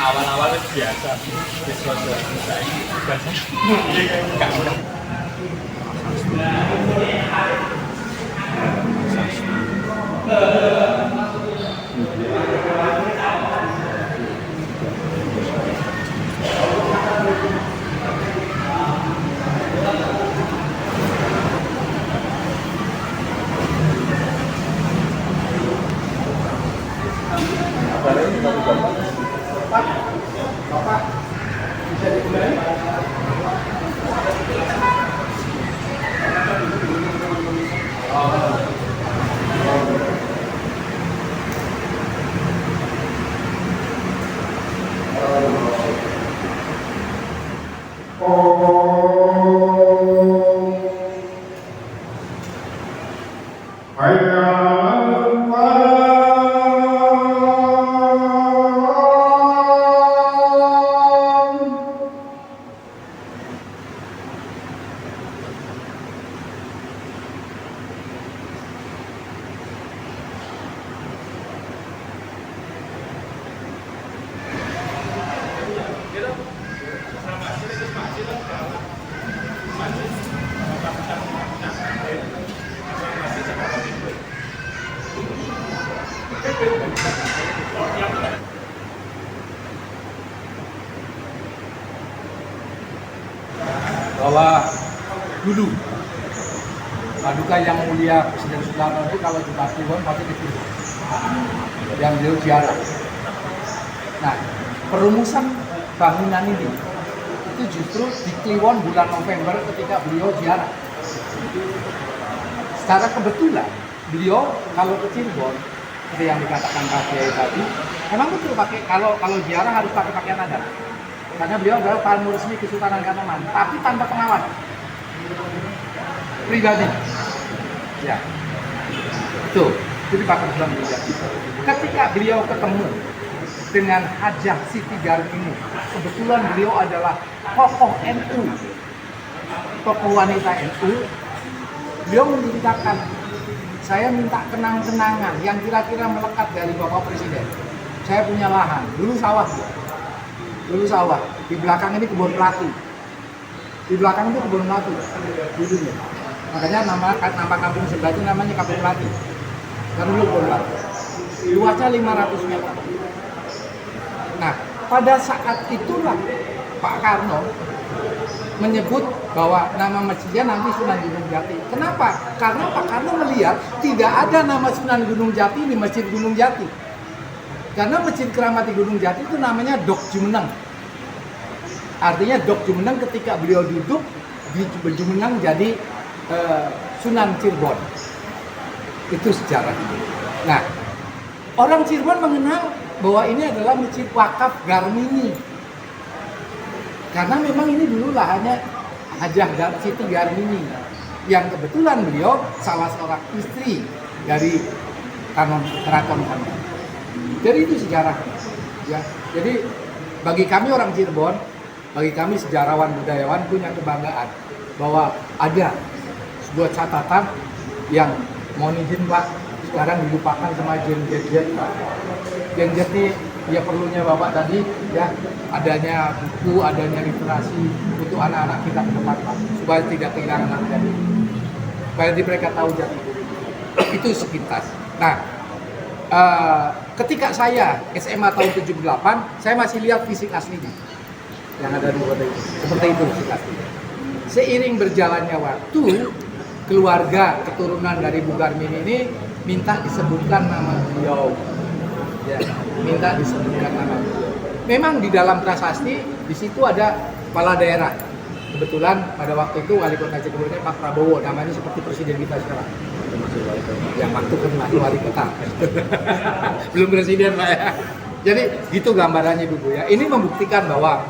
Awal-awal biasa, bahwa dulu Paduka Yang Mulia Presiden Soekarno itu kalau di Kliwon pasti ke Kliwon yang beliau ziarah. Nah, perumusan bangunan ini itu justru di Kliwon bulan November ketika beliau ziarah. Secara kebetulan beliau kalau ke Cirebon seperti yang dikatakan Pak Kiai tadi, memang betul pakai kalau ziarah harus pakai pakaian adat. Karena beliau adalah tamu resmi Kesultanan Kanoman, tapi tanpa pengawas pribadi. Ya, itu dipakai dalam pribadi. Ketika beliau ketemu dengan Hajah Siti Garmini, kebetulan beliau adalah tokoh NU, tokoh wanita NU. Beliau memintakan, saya minta kenang-kenangan yang kira-kira melekat dari Bapak Presiden. Saya punya lahan, dulu sawah. Di belakang ini kebun melati. Di belakang itu kebun melati dulunya. Makanya nama kampung sebelah itu namanya Kampung Melati. Karena dulu kebun melati. Luasnya 500 meter. Nah, pada saat itulah Pak Karno menyebut bahwa nama masjidnya nanti Sunan Gunung Jati. Kenapa? Karena Pak Karno melihat tidak ada nama Sunan Gunung Jati di Masjid Gunung Jati. Karena Masjid Keramat di Gunung Jati itu namanya Dok Jumeneng. Artinya Dok Jumeneng ketika beliau duduk di Jumeneng jadi Sunan Cirebon. Itu sejarah. Nah, orang Cirebon mengenal bahwa ini adalah Masjid Wakaf Garmini. Karena memang ini dulu lahannya Hajah Siti Garmini. Yang kebetulan beliau salah seorang istri dari Keraton Kanoman. Jadi itu sejarah, ya. Jadi bagi kami orang Cirebon, bagi kami sejarawan budayawan punya kebanggaan bahwa ada sebuah catatan yang mohon izin Pak sekarang dilupakan sama Gen-Z. Gen-Z ini ya perlunya Bapak tadi ya adanya buku, adanya literasi untuk anak-anak kita ke depan Pak supaya tidak kehilangan anak ini, supaya mereka tahu jati diri. Itu sepintas. Nah. Ketika saya SMA tahun 78, saya masih lihat fisik aslinya yang ada di kota itu. Seperti itu fisik aslinya. Seiring berjalannya waktu, keluarga keturunan dari Bu Garmini ini minta disebutkan nama beliau. Ya, minta disebutkan nama beliau. Memang di dalam prasasti di situ ada kepala daerah. Kebetulan pada waktu itu wali kota Cirebonnya Pak Prabowo, namanya seperti presiden kita sekarang. Yang waktu kan masih wali kota. Belum presiden Pak ya. Jadi gitu gambarannya Bu ya. Ini membuktikan bahwa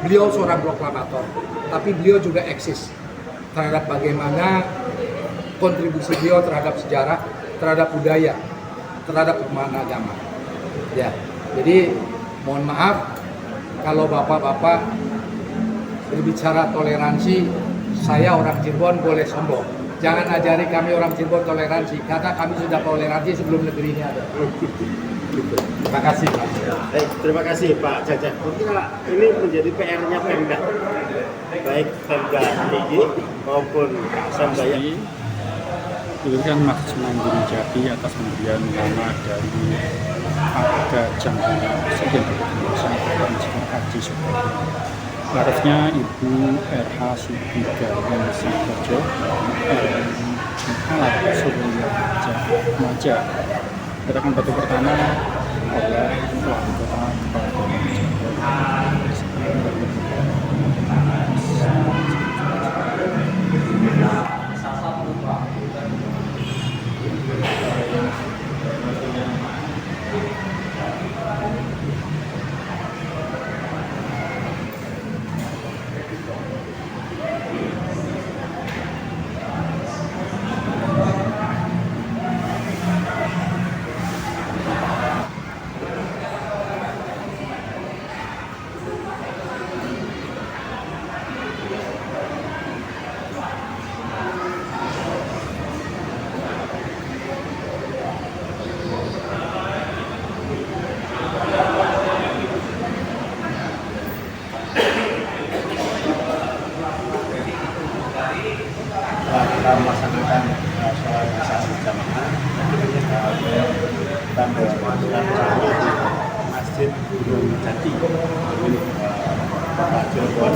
beliau seorang proklamator, tapi beliau juga eksis terhadap bagaimana kontribusi beliau terhadap sejarah, terhadap budaya, terhadap pemahaman agama. Ya, jadi mohon maaf kalau bapak-bapak berbicara toleransi, saya orang Cirebon boleh sombong. Jangan ajari kami orang Cirebon toleransi, karena kami sudah toleransi sebelum negeri ini ada. Terima kasih Pak. Baik, terima kasih Pak Caca. Mungkin ini menjadi PR-nya Pemda, baik Pemda DIY maupun Sambaya. Diberikan Majelis Gunung Jati atas pemberian nama dari Aga Jangkila Presiden Republik Indonesia Bapak Insinyur Haji Soekarno. Harusnya Ibu RH Sibigawan Sidoarjo Alat Surya Maja. Gerakan batu pertama oleh Wali Kota Kepala Kita melaksanakan sholat isya berjamaah dan berjamaah di Masjid Gunung Jati Kota Cirebon,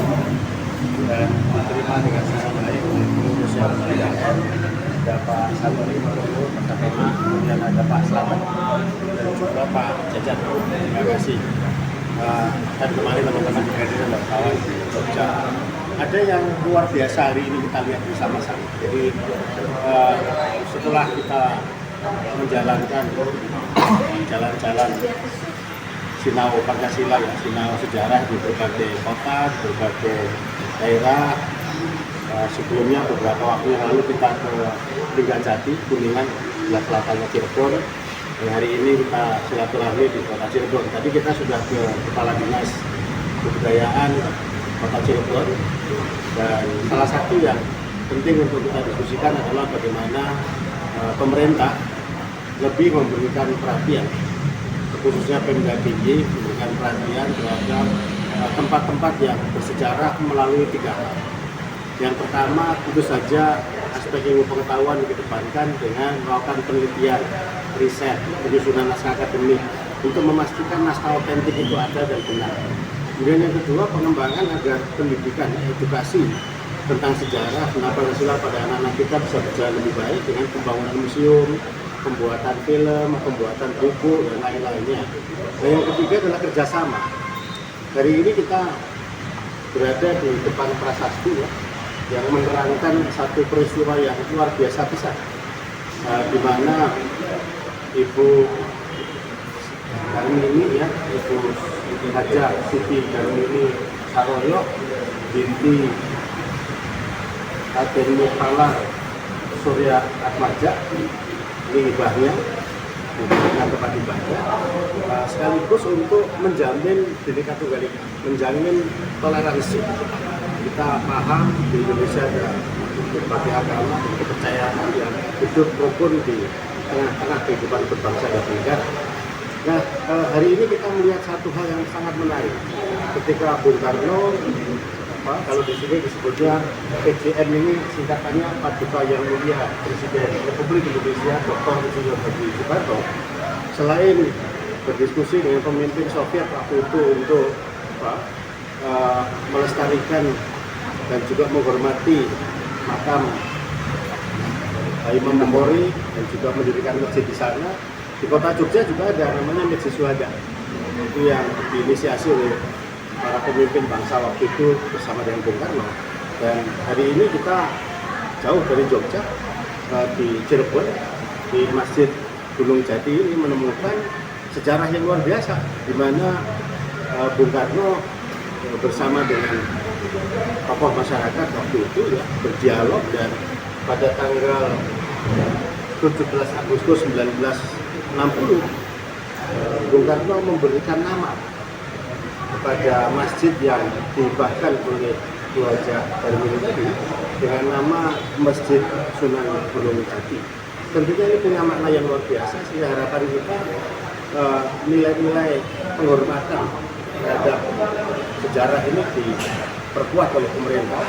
dan diterima dengan sangat baik oleh pengurus yang muliakan, ada Pak Satori Marogo, Pak Kapena, kemudian ada Pak Slamet dan juga Pak Jajan. Terima kasih. Dan kemarin teman-teman hadir dan kawan di Jogja. Ada yang luar biasa hari ini kita lihat bersama-sama. Jadi setelah kita menjalankan jalan-jalan Sinau Pancasila, ya, Sinau sejarah di berbagai kota, berbagai daerah. Sebelumnya beberapa waktu yang lalu kita ke Linggarjati, Kuningan, sebelah selatannya Cirebon. Dan hari ini kita silaturahmi di Kota Cirebon. Tadi kita sudah ke Kepala Dinas Kebudayaan Kota Cirebon, dan salah satu yang penting untuk kita diskusikan adalah bagaimana pemerintah lebih memberikan perhatian, khususnya Pemda DIY memberikan perhatian terhadap tempat-tempat yang bersejarah melalui 3 hal. Yang pertama, tentu saja aspek ilmu pengetahuan dikedepankan dengan melakukan penelitian, riset, penyusunan naskah akademik untuk memastikan naskah otentik itu ada dan benar. Kemudian yang kedua, pengembangan agar pendidikan, edukasi tentang sejarah Pancasila pada anak-anak kita bisa berjalan lebih baik dengan pembangunan museum, pembuatan film, pembuatan buku, dan lain-lainnya. Dan yang ketiga adalah kerjasama. Hari ini kita berada di depan prasasti, ya, yang menerangkan satu peristiwa yang luar biasa besar, di mana Ibu Darmini, ya, Ibu Haja Siti Darmini Saroyo binti Raden Muktalar Surya Atmaja, ini ibahnya, diberikan kepada ibahnya, sekaligus untuk menjamin Bhinneka Tunggal Ika, menjamin toleransi. Kita paham di Indonesia ada berbagai agama dan kepercayaan yang hidup rukun di tengah-tengah kehidupan berbangsa dan bernegara. Nah, hari ini kita melihat satu hal yang sangat menarik. Ketika Bung Karno, kalau di sini disebutnya PJM, ini singkatannya Paduka Yang Mulia Presiden Republik Indonesia Dr. Insinyur Haji Soekarno, selain berdiskusi dengan pemimpin Soviet waktu itu untuk melestarikan dan juga menghormati makam Imam Bukhari dan juga mendirikan masjid di sana. Di Kota Jogja juga ada namanya Masjid Syuhada. Itu yang diinisiasi oleh para pemimpin bangsa waktu itu bersama dengan Bung Karno. Dan hari ini kita jauh dari Jogja, di Cirebon, di Masjid Gunung Jati ini menemukan sejarah yang luar biasa, di mana Bung Karno bersama dengan tokoh masyarakat waktu itu, ya, berdialog dan pada tanggal 17 Agustus 1960 Bung Karno memberikan nama kepada masjid yang dihibahkan oleh keluarga Darmin tadi dengan nama Masjid Sunan Gunung Jati. Tentunya ini punya makna yang luar biasa, sehingga harapan kita nilai-nilai penghormatan terhadap sejarah ini diperkuat oleh pemerintah.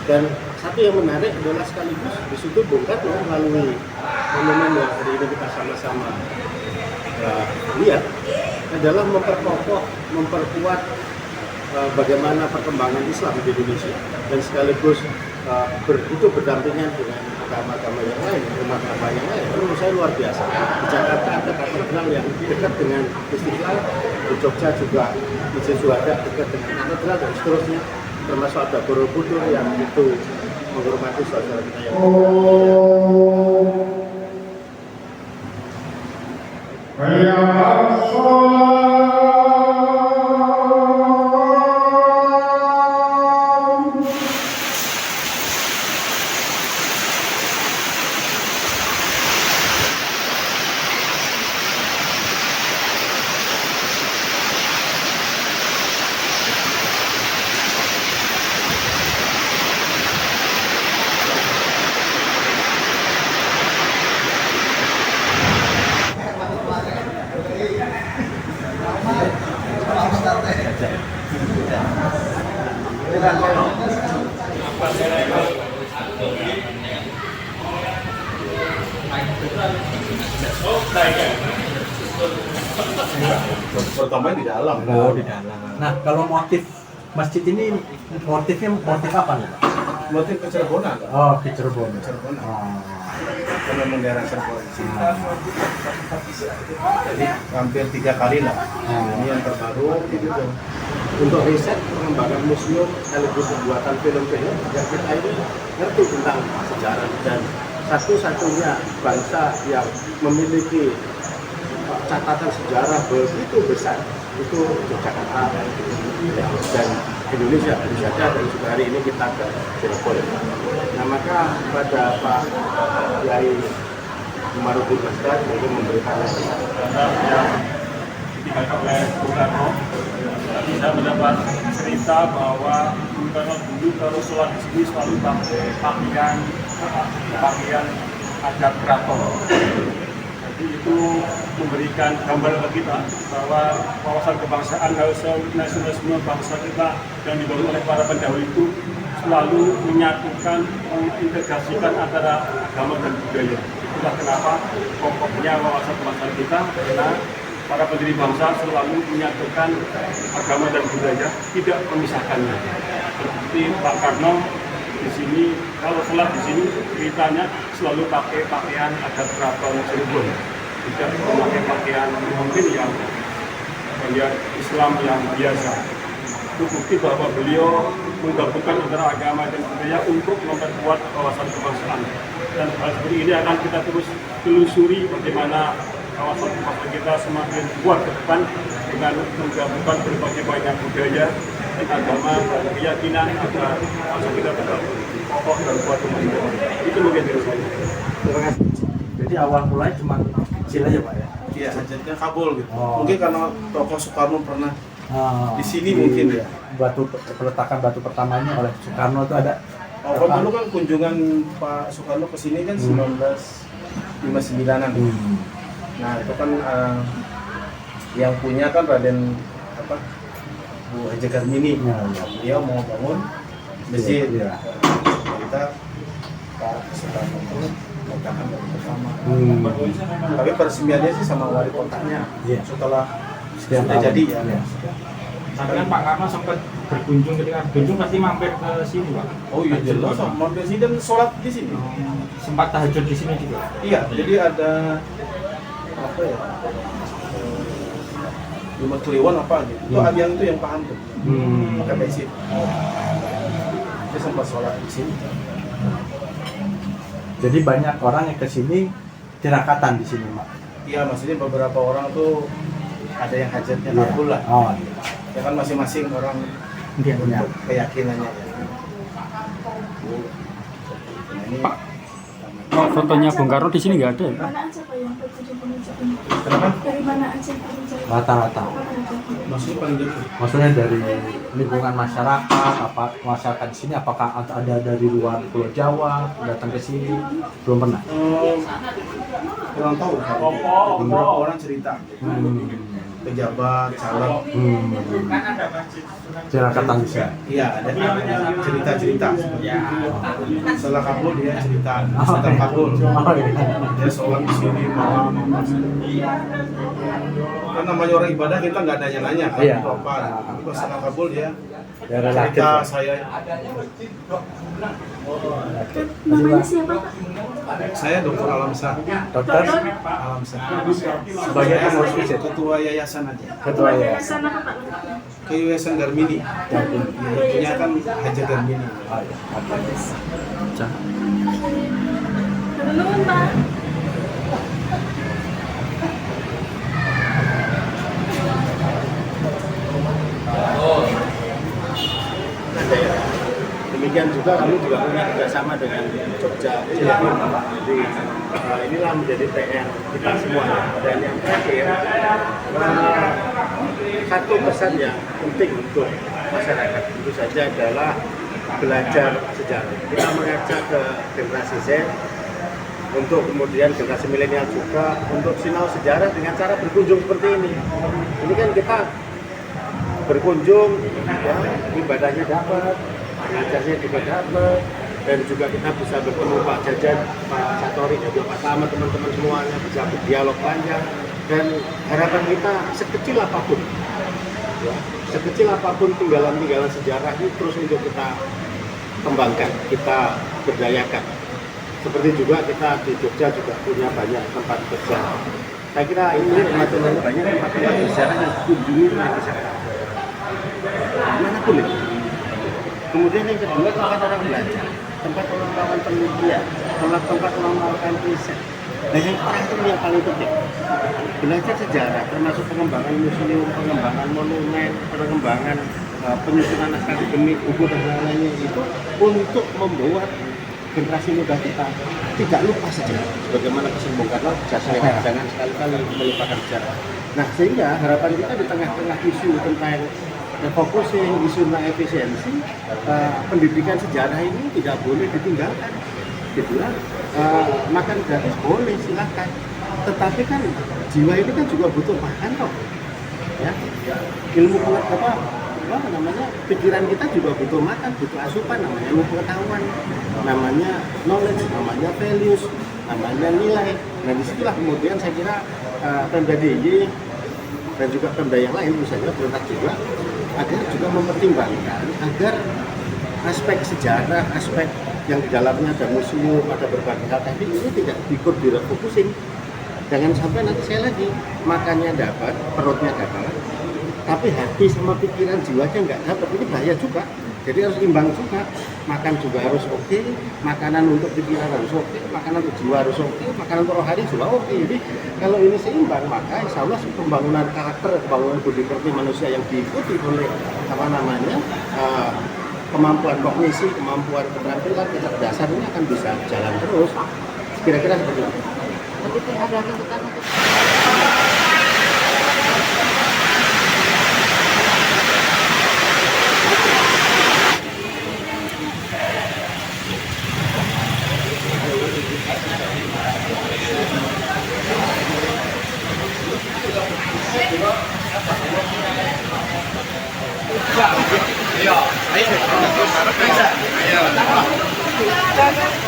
Dan satu yang menarik adalah sekaligus di situ Bung Karno melalui monumen yang hari ini kita sama-sama lihat adalah memperkokoh, memperkuat bagaimana perkembangan Islam di Indonesia dan sekaligus itu berdampingan dengan agama-agama yang lain, umat agama yang lain. Menurut saya luar biasa. Di Jakarta ada katedral yang dekat dengan Istiqlal, di Jogja juga Masjid Syuhada dekat dengan katedral dan seterusnya. Termasuk ada Borobudur yang itu menghormati saudara kita yang pertama di dalam. Oh, di dalam. Nah, kalau motif masjid ini motifnya motif apa nih, Pak? Motif kecerbonan. Oh, di Cirebon. Kecerbonan. Oh. Karena daerah Cirebon. Jadi hampir 3 kali lah. Ini yang terbaru gitu. Untuk riset pengembangan museum sekaligus pembuatan film-film yang kita ini ngerti tentang sejarah dan satu-satunya bangsa yang memiliki catatan sejarah begitu besar itu Yogyakarta dan Indonesia baru saja, dan juga hari ini kita ke Cirebon. Nah, maka pada Pak Kiai Umaruddin Bastar untuk memberikan ditinggalkan oleh Bung Karno. Tadi saya mendapat cerita bahwa Bung Karno dulu kalau sholat di sini selalu pakai pakaian adat keraton. Jadi itu memberikan gambar bagi kita bahwa wawasan kebangsaan, nasionalisme bangsa kita yang dibangun oleh para pendahulu itu selalu menyatukan, mengintegrasikan antara agama dan budaya. Itulah kenapa pokoknya wawasan kebangsaan kita, karena para pendiri bangsa selalu menyatukan agama dan budaya, tidak memisahkannya. Seperti Pak Karno di sini, kalau sholat di sini ceritanya selalu pakai pakaian adat keraton Cirebon, tidak memakai pakaian mungkin yang Islam yang biasa. Itu bukti bahwa beliau menggabungkan antara agama dan budaya untuk memperkuat kawasan kebangsaan. Dan hal seperti ini akan kita terus telusuri bagaimana kawasan kebangsaan kita semakin kuat ke depan dengan menggabungkan berbagai banyak budaya dan agama dan keyakinan agar bangsa kita tetap kokoh dan kuat kembali. Itu mungkin dari saya. Terima kasih. Jadi awal mulai cuma kecil aja, Pak ya? Iya, hajatnya kabul gitu. Oh. Mungkin karena tokoh Soekarno pernah di sini mungkin ya. Peletakan batu pertamanya oleh Soekarno itu ada. Oh, kalau dulu kan kunjungan Pak Soekarno ke sini kan 1959-an. Nah, itu kan yang punya kan Raden Bu Haji Karmini. Dia mau bangun masjid. Ya. Kita Pak Soekarno meletakkan batu pertama. Tapi peresmiannya sih sama wali kotanya. Iya. Setelah Setiap sudah tahun. jadi ya. Tapi kan Pak Karno sempat berkunjung, ketika berkunjung pasti mampir ke sini, Pak. Oh iya jelas, mau presiden sholat di sini. Sempat tahajud di sini juga. Iya, jadi ada apa ya? Jumat Kliwon apa gitu. Itu yang itu yang paham tuh. Pakai besi. Dia sempat sholat di sini. Jadi banyak orang yang ke sini tirakatan di sini, Pak. Iya, maksudnya beberapa orang tuh ada yang hajatnya kabul lah. Oh, iya. Ya kan masing-masing orang Iya, untuk keyakinannya. Nah, ini Pak, Oh, fotonya Bung Karno di sini nggak ada ya? Mana aja Pak yang bertujuh penunjuk ini? Kenapa? Dari mana aja penunjuk? Rata-rata. Maksudnya paling jauh. Maksudnya dari lingkungan masyarakat, apa masyarakat di sini apakah ada dari luar Pulau Jawa datang ke sini? Belum pernah. Kurang tahu. Beberapa orang cerita. Pejabat, caleg. Masyarakat bisa. Iya, ada cerita-cerita. Setelah kabul dia cerita. Setelah kabul. Oh, iya. Dia sholat di sini malam. Kan namanya orang ibadah kita nggak nanya-nanya kan Iya. apa. Tapi pas setelah kabul dia Ya, relatif. cerita saya. Namanya siapa Pak? Saya Dr. Alamsyah. Dokter Alamsyah. sebagai pengurus visit, Ketua yayasan aja. ketua ya. Yayasan apa Pak? Ke yayasan Garmini. Punya kan Haja Garmini. Nuhun Pak. Demikian juga kami juga punya kerjasama dengan Jogja Cilegon. Jadi inilah menjadi PR kita semua. Dan yang terakhir, satu pesan yang penting untuk masyarakat tentu saja adalah belajar sejarah. Kita mengajak ke generasi Z, untuk kemudian generasi milenial juga untuk sinau sejarah dengan cara berkunjung seperti ini. Ini kan kita berkunjung, ya, ibadahnya dapat, pengajarnya juga dapat, dan juga kita bisa bertemu Pak Jajan, Pak Satori, dan juga Pak Selamat, teman-teman semuanya bisa berdialog panjang. Dan harapan kita sekecil apapun, ya, sekecil apapun tinggalan-tinggalan sejarah ini terus untuk kita kembangkan, kita berdayakan. Seperti juga kita di Jogja juga punya banyak tempat kerja. Saya kira ini teman-teman banyak tempat-tempat sejarah yang dikunjungi oleh masyarakat. Manapun itu. Kemudian yang kedua tempat orang belajar, tempat orang melakukan penelitian, tempat orang melakukan riset. Nah yang terakhir yang paling penting, belajar sejarah termasuk pengembangan museum, pengembangan monumen, pengembangan penyusunan akademik, buku dan lain-lainnya itu untuk membuat generasi muda kita tidak lupa sejarah. Bagaimana pesan Bung Karno, jangan sekali-kali melupakan sejarah. Nah sehingga harapan kita di tengah-tengah isu tentang refocusing, isu tentang efisiensi, pendidikan sejarah ini tidak boleh ditinggalkan. Gitu ya. Makan gratis boleh, silakan. Tetapi kan jiwa itu kan juga butuh makan kok. Ya. Ilmu apa namanya, pikiran kita juga butuh makan, butuh asupan, namanya ilmu pengetahuan, namanya knowledge, namanya values, namanya nilai. Nah disitulah kemudian saya kira Pemda DIY dan juga Pemda yang lain misalnya perintah juga agar juga mempertimbangkan agar aspek sejarah, aspek yang di dalamnya ada museum, ada berbagai hal tadi ini tidak ikut direfocusing. Jangan sampai nanti saya lagi makannya dapat, perutnya dapat, tapi hati sama pikiran jiwanya nggak dapat, ini bahaya juga. Jadi harus imbang juga, makan juga harus oke, makanan untuk pikiran harus oke, makanan untuk jiwa harus oke, makanan untuk rohani juga oke. Jadi kalau ini seimbang, maka insya Allah pembangunan karakter, pembangunan budi pekerti manusia yang diikuti oleh kemampuan kognisi, kemampuan keterampilan, kecerdasan ini akan bisa jalan terus. Kira-kira seperti itu. Begitu ada tuntutan untuk Ayo, ayo.